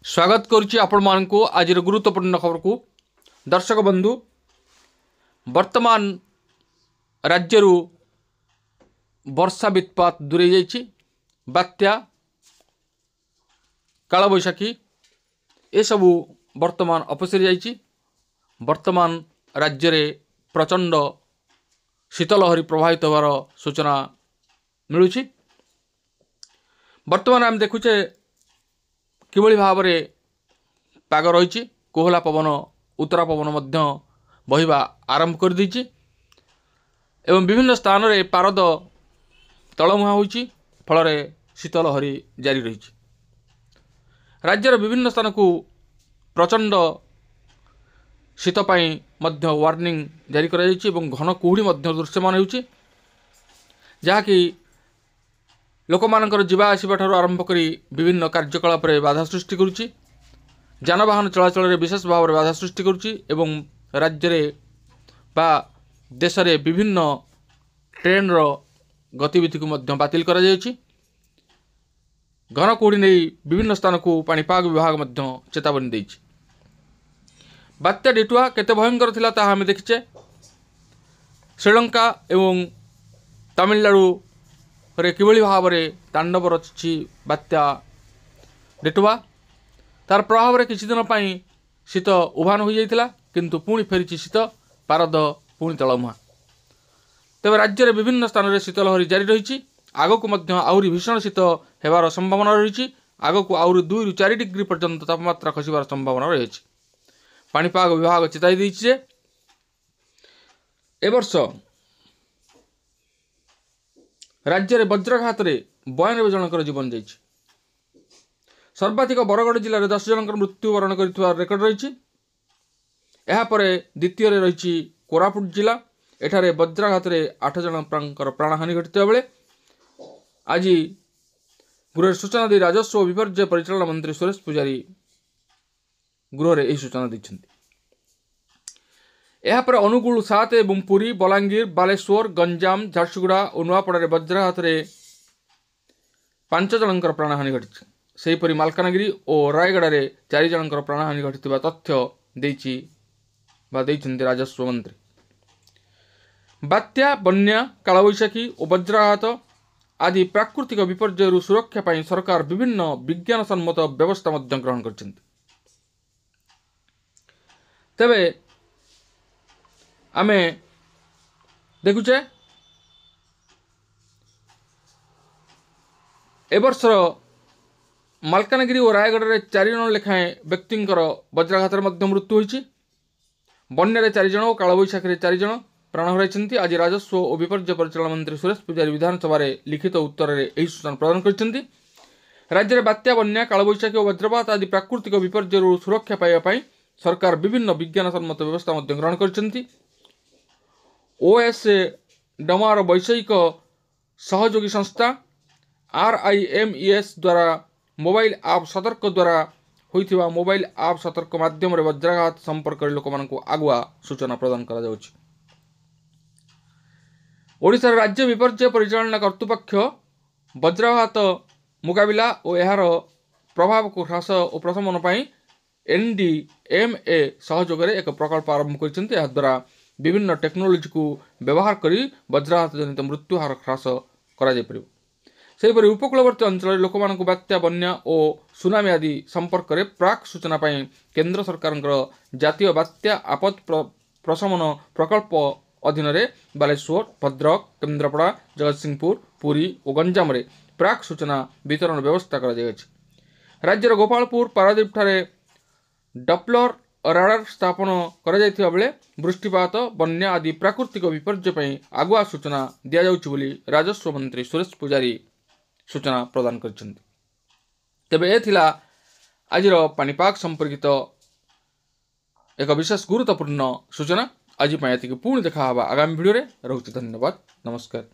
स्वागत करुच्ची आपण मानकु आज गुरुत्वपूर्ण खबर को दर्शक बंधु वर्तमान राज्य वर्षा वित्पात दूरे जाइछि बात्या काल बैशाखी ए सबु वर्तमान अपसरी जाइछि। वर्तमान राज्य रे प्रचंड शीतलहरी प्रभावित होवार सूचना मिलुछि। वर्तमान आम देखुचे किभଳି भावरे पाग रही कोहला पवन उत्तरा पवन मध्य बहिबा आरंभ कर देछि एवं विभिन्न स्थान रे पारद तलमुहा होइछि फल शीतलहरी जारी रही। राज्यर विभिन्न स्थान को प्रचंड शीत पाई मध्य वार्निंग जारी करा जाइछि एवं घन कुहुड़ी मध्य दृश्यमान होइछि जहाँकि लोकमानकर जीवा आसवा ठारू आरंभ करी विभिन्न कार्यकलाप रे बाधा सृष्टि करुछि। जानवाहन चलाचल रे विशेष भाव में बाधा सृष्टि करुछि एवं राज्य रे बा देश रे विभिन्न ट्रेन रो गतिविधि को मध्य बातिल करा जाइछि। घन कुहुड़ी नहीं विभिन्न स्थान को पाणीपाग विभाग मध्य चेतावनी देइछि। बात्या डिटुआ केते भयंकर थिला ताहा हम देखिछे। श्रीलंका एवं तमिलनाडु रे किभଳି भावरे तांडव रचिछि बात्या डिटुआ। तार प्रभाव रे किछि दिन पई शीत उभान हो जाइतिला किंतु पुणी फेरिछि शीत पारद पुणी तलमुहा। तेबे राज्य रे विभिन्न स्थान रे शीतलहरी जारी रहिछि। आगकु मध्य आउरी भीषण शीत हेबार संभावना रहिछि। आगकु आउरी 2 ରୁ 4 डिग्री पर्यंत तापमात्रा खसिबार संभावना रहिछि। पाणीपाग विभाग चेताई दैछि जे ए वर्ष राज्य रे वज्रघात रे 92 जनकर जीवन जाइछि। सर्वाधिक बरगड़ जिले में 10 जनकर मृत्युवरण कर रेकर्ड रही। यह द्वितीय रही कोरापुट जिला। एठारे वज्राघात रे 8 जनकर प्राणहानि घटिता बेले आज गृह सूचना दे राजस्व विपर्य परिचालन मंत्री सुरेश पुजारी गृह रे सूचना दैछन्ति। यापर अनुगुल 7 एवं पुरी बलांगीर बालेश्वर गंजाम झारसुगुड़ा और नुआपड़ा वज्राघात रे 5 जनकर प्राणहानि घटी। सेहीपरि मालकानगिरी और रायगढ़ रे 4 जनकर प्राणहानि घटिथिबा तथ्य दैछन्ति राजस्व मंत्री। बात्या बन्या कालवैशाखी और वज्राघात आदि प्राकृतिक विपर्यय सुरक्षा पाई सरकार विभिन्न विज्ञान सम्मत व्यवस्था मध्य ग्रहण करछन्ति। तेबे आमे देखुचे ए वर्ष मालकानगिरी और रायगढ़ रे 4 जन लेखाएं व्यक्तिंकर वज्राघात मध्य मृत्यु होइछि। बन्या 4 जन और कालवैशाखी 4 जन प्राण हराइछन्ति। आज राजस्व और विपर्य परिचालन मंत्री सुरेश पुजारी विधानसभा रे लिखित उत्तर रे एही सूचना प्रदान करछन्ति। राज्य रे बात्या बन्या कालवैशाखी और वज्रपात आदि प्राकृतिक विपर्यय सुरक्षा पाइबा पई सरकार विभिन्न विज्ञान सम्मत व्यवस्था मध्य ग्रहण करछन्ति। ओएस डमार वैषयिक सहयोगी संस्था RIMES द्वारा मोबाइल आप सतर्क द्वारा होइथिबा मोबाइल आप सतर्क माध्यम रे वज्राघात संपर्क लोक मानकु आगुआ सूचना प्रदान करा जाउछि। ओडिशा राज्य विपर्य परिचालन कर्तृपक्ष वज्राघात मुकाबिला और यार प्रभाव को ह्रास और प्रशमन पाई NDMA सहयोग रे एक प्रकल्प आरंभ करछन्ति। या द्वारा विभिन्न टेक्नोलोजी को व्यवहार करी वज्राघात जनित मृत्यु हार ह्रास करा जाय परिबो। सेहीपरि उपकूलवर्ती अंचल लोक मानकु बात्या बन्या और सुनामी आदि संपर्क में प्राक सूचना पाई केंद्र सरकार जातीय बात्या आपद प्रशमन प्रकल्प अधीन रे बालेश्वर भद्रक केन्द्रापड़ा जगतसिंहपुर पुरी और गंजाम रे प्राक सूचना वितरण व्यवस्था करा जाय अछि। राज्यर गोपालपुर पारादीप ठारे डप्लर राडार स्थापन करा जायथिबा बेले वृष्टिपात बन्या आदि प्राकृतिक विपर्यय पई आगुआ सूचना दिया जाउछि बोली राजस्व मंत्री सुरेश पुजारी सूचना प्रदान करछन्ति। तेबे ए थिला आजिर पाणीपाग संपर्कित एक विशेष गुरुत्वपूर्ण सूचना। आज पई एतिके पुणी देखा हबा आगामी वीडियो रे। रहुछि धन्यवाद नमस्कार।